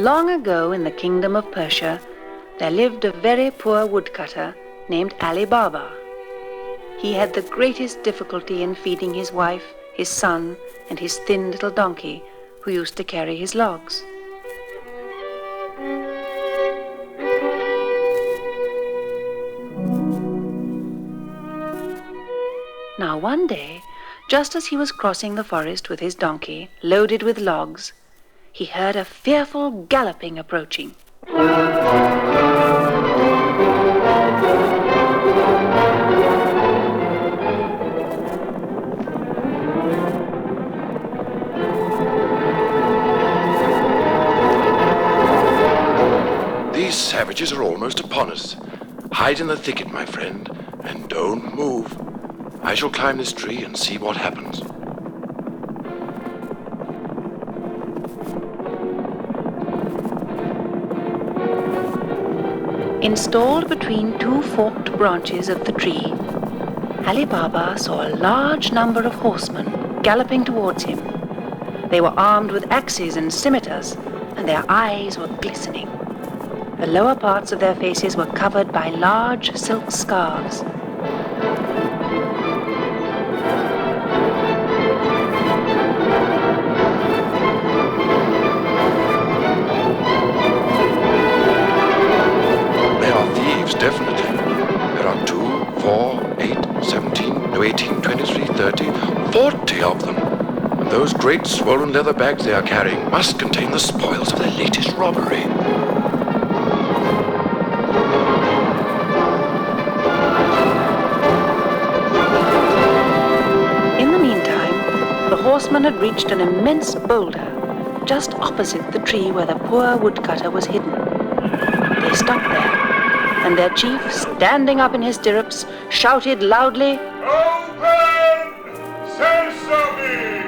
Long ago in the kingdom of Persia, there lived a very poor woodcutter named Ali Baba. He had the greatest difficulty in feeding his wife, his son, and his thin little donkey, who used to carry his logs. Now one day, just as he was crossing the forest with his donkey, loaded with logs, he heard a fearful galloping approaching. These savages are almost upon us. Hide in the thicket, my friend, and don't move. I shall climb this tree and see what happens. Installed between two forked branches of the tree, Ali Baba saw a large number of horsemen galloping towards him. They were armed with axes and scimitars, and their eyes were glistening. The lower parts of their faces were covered by large silk scarves. They are thieves, definitely. There are 2, 4, 8, 17, no, 18, 23, 30, 40 of them. And those great swollen leather bags they are carrying must contain the spoils of their latest robbery. The horseman had reached an immense boulder just opposite the tree where the poor woodcutter was hidden. They stopped there, and their chief, standing up in his stirrups, shouted loudly, "Open Sesame!"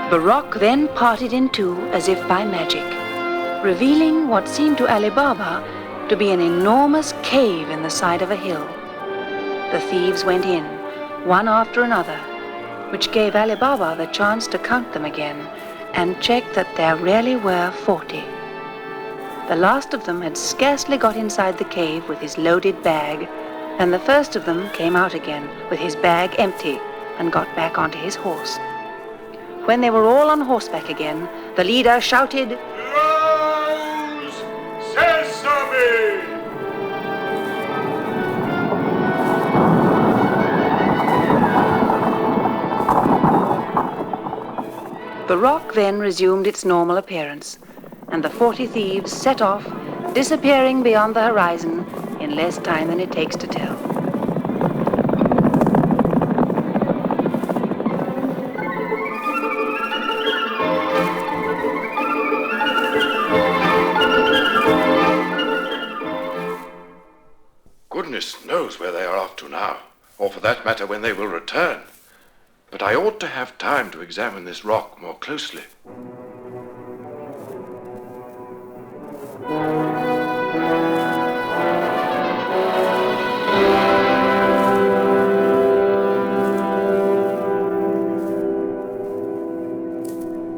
The rock then parted in two as if by magic, revealing what seemed to Ali Baba to be an enormous cave in the side of a hill. The thieves went in, one after another, which gave Ali Baba the chance to count them again and check that there really were 40. The last of them had scarcely got inside the cave with his loaded bag, and the first of them came out again with his bag empty and got back onto his horse. When they were all on horseback again, the leader shouted, "Close Sesame!" The rock then resumed its normal appearance, and the 40 thieves set off, disappearing beyond the horizon in less time than it takes to tell. Goodness knows where they are off to now, or for that matter when they will return. But I ought to have time to examine this rock more closely.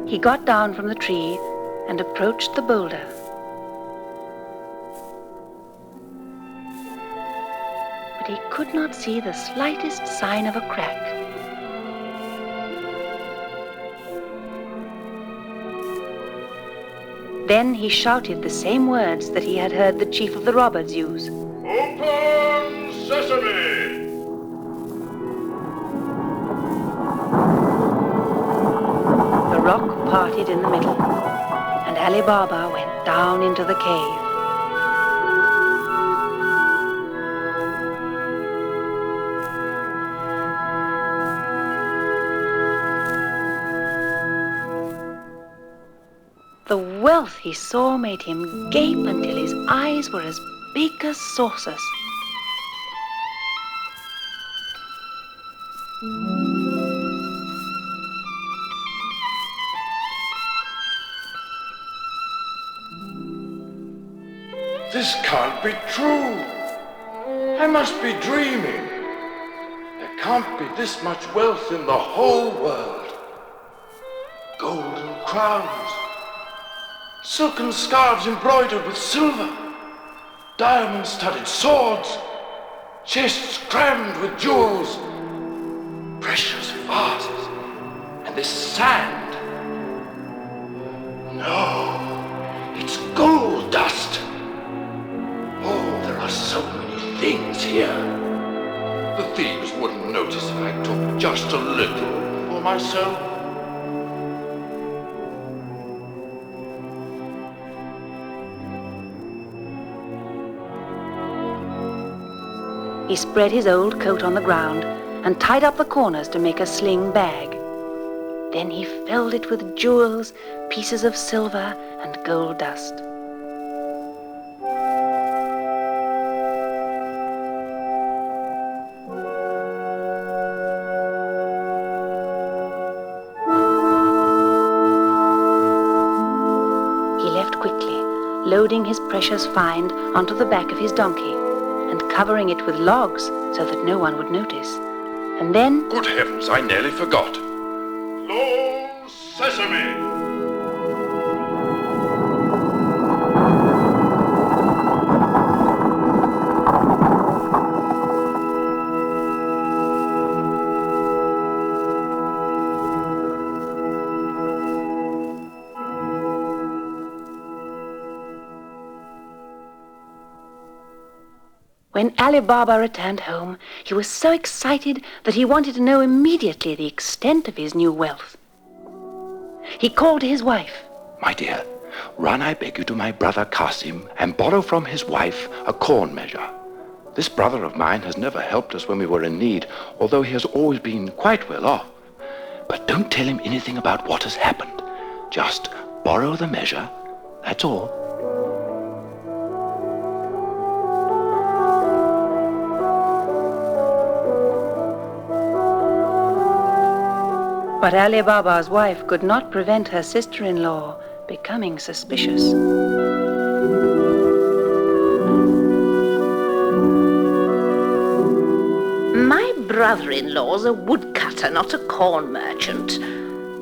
He got down from the tree and approached the boulder. But he could not see the slightest sign of a crack. Then he shouted the same words that he had heard the chief of the robbers use. "Open Sesame!" The rock parted in the middle, and Ali Baba went down into the cave. The wealth he saw made him gape until his eyes were as big as saucers. This can't be true. I must be dreaming. There can't be this much wealth in the whole world. Golden crowns, silken scarves embroidered with silver, diamond-studded swords, chests crammed with jewels, precious vases, and this sand. No, it's gold dust. Oh, there are so many things here. The thieves wouldn't notice if I took just a little for myself. He spread his old coat on the ground and tied up the corners to make a sling bag. Then he filled it with jewels, pieces of silver, and gold dust. He left quickly, loading his precious find onto the back of his donkey and covering it with logs so that no one would notice. And then... Good heavens, I nearly forgot. Lo Sesame! When Ali Baba returned home, he was so excited that he wanted to know immediately the extent of his new wealth. He called to his wife. My dear, run, I beg you, to my brother Qasim and borrow from his wife a corn measure. This brother of mine has never helped us when we were in need, although he has always been quite well off. But don't tell him anything about what has happened. Just borrow the measure, that's all. But Ali Baba's wife could not prevent her sister-in-law becoming suspicious. My brother-in-law's a woodcutter, not a corn merchant.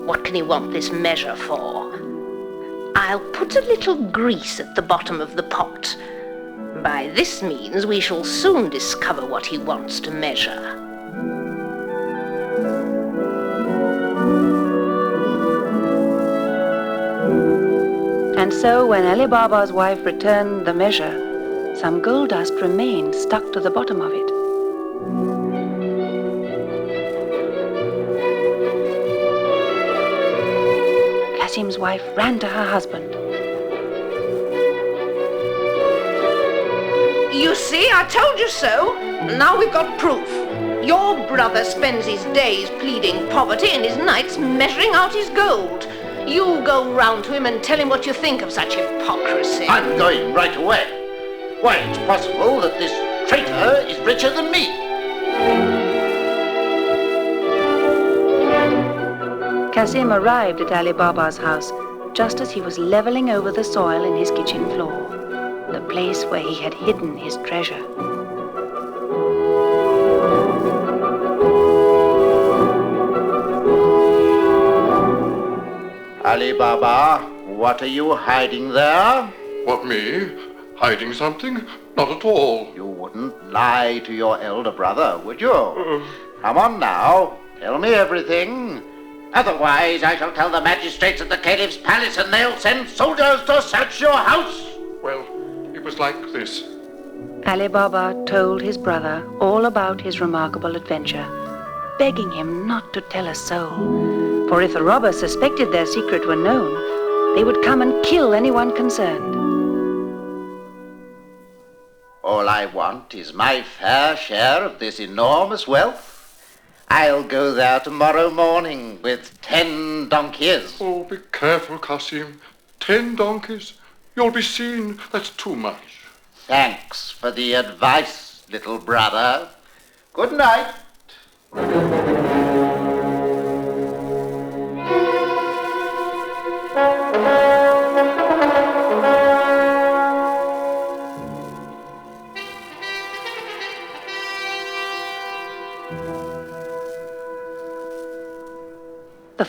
What can he want this measure for? I'll put a little grease at the bottom of the pot. By this means we shall soon discover what he wants to measure. And so when Ali Baba's wife returned the measure, some gold dust remained stuck to the bottom of it. Qasim's wife ran to her husband. You see, I told you so. Now we've got proof. Your brother spends his days pleading poverty and his nights measuring out his gold. You go round to him and tell him what you think of such hypocrisy. I'm going right away. Why, it's possible that this traitor is richer than me. Qasim arrived at Ali Baba's house just as he was leveling over the soil in his kitchen floor, the place where he had hidden his treasure. Ali Baba, what are you hiding there? What, me? Hiding something? Not at all. You wouldn't lie to your elder brother, would you? Come on now, tell me everything. Otherwise I shall tell the magistrates at the Caliph's palace and they'll send soldiers to search your house. Well, it was like this. Ali Baba told his brother all about his remarkable adventure, begging him not to tell a soul. For if the robbers suspected their secret were known, they would come and kill anyone concerned. All I want is my fair share of this enormous wealth. I'll go there tomorrow morning with 10 donkeys. Oh, be careful, Qasim. 10 donkeys? You'll be seen. That's too much. Thanks for the advice, little brother. Good night.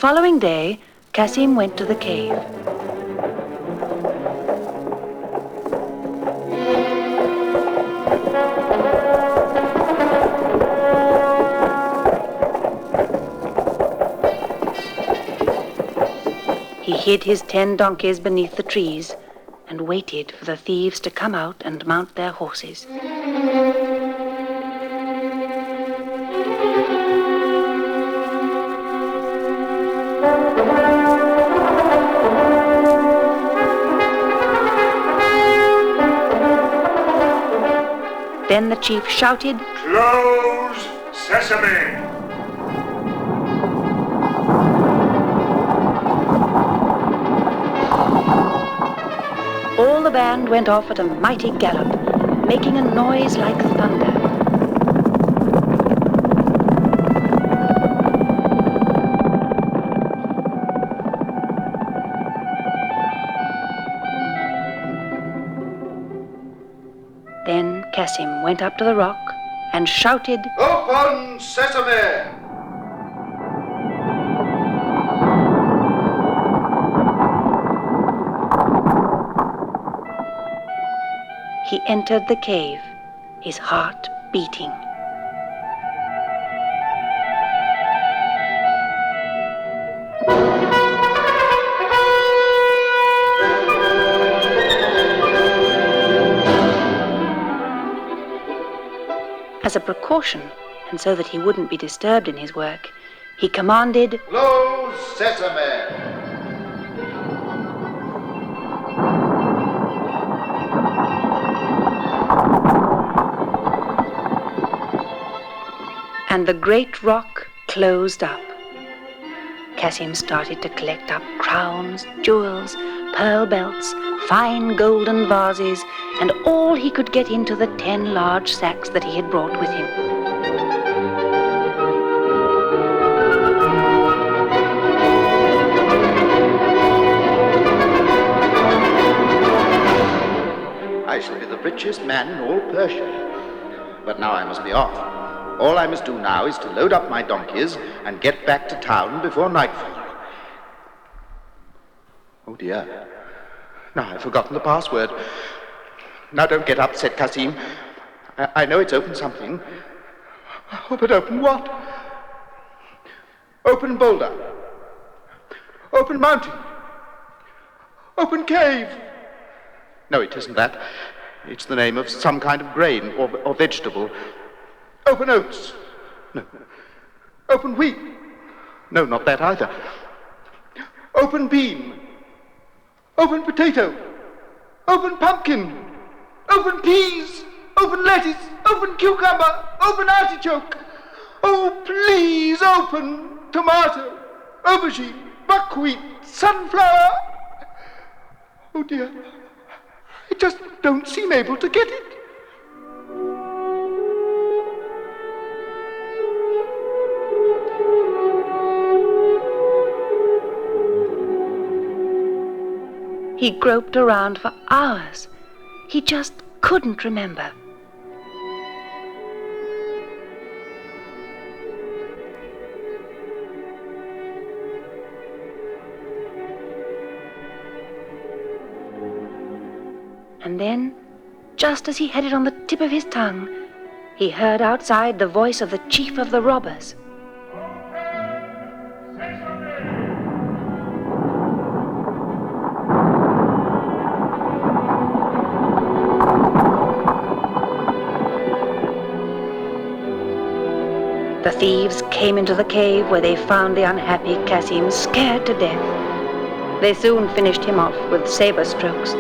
following day, Qasim went to the cave. He hid his 10 donkeys beneath the trees and waited for the thieves to come out and mount their horses. Then the chief shouted, Close sesame! All the band went off at a mighty gallop, making a noise like thunder. Then Qasim went up to the rock and shouted, Open sesame! He entered the cave, his heart beating. As a precaution, and so that he wouldn't be disturbed in his work, he commanded, Close sesame! and the great rock closed up. Qasim started to collect up crowns, jewels, pearl belts, fine golden vases, and all he could get into the 10 large sacks that he had brought with him. I shall be the richest man in all Persia. But now I must be off. All I must do now is to load up my donkeys and get back to town before nightfall. Oh dear. Now I've forgotten the password. Now don't get upset, Qasim. I know it's open something. Oh, but open what? Open boulder. Open mountain. Open cave. No, it isn't that. It's the name of some kind of grain or vegetable. Open oats. No. Open wheat. No, not that either. Open bean. Open potato. Open pumpkin. Open peas. Open lettuce. Open cucumber. Open artichoke. Oh, please open tomato. Aubergine. Buckwheat. Sunflower. Oh dear. I just don't seem able to get it. He groped around for hours. He just couldn't remember. And then, just as he had it on the tip of his tongue, he heard outside the voice of the chief of the robbers. The thieves came into the cave where they found the unhappy Qasim scared to death. They soon finished him off with saber strokes.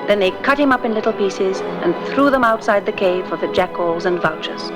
Then they cut him up in little pieces and threw them outside the cave for the jackals and vultures.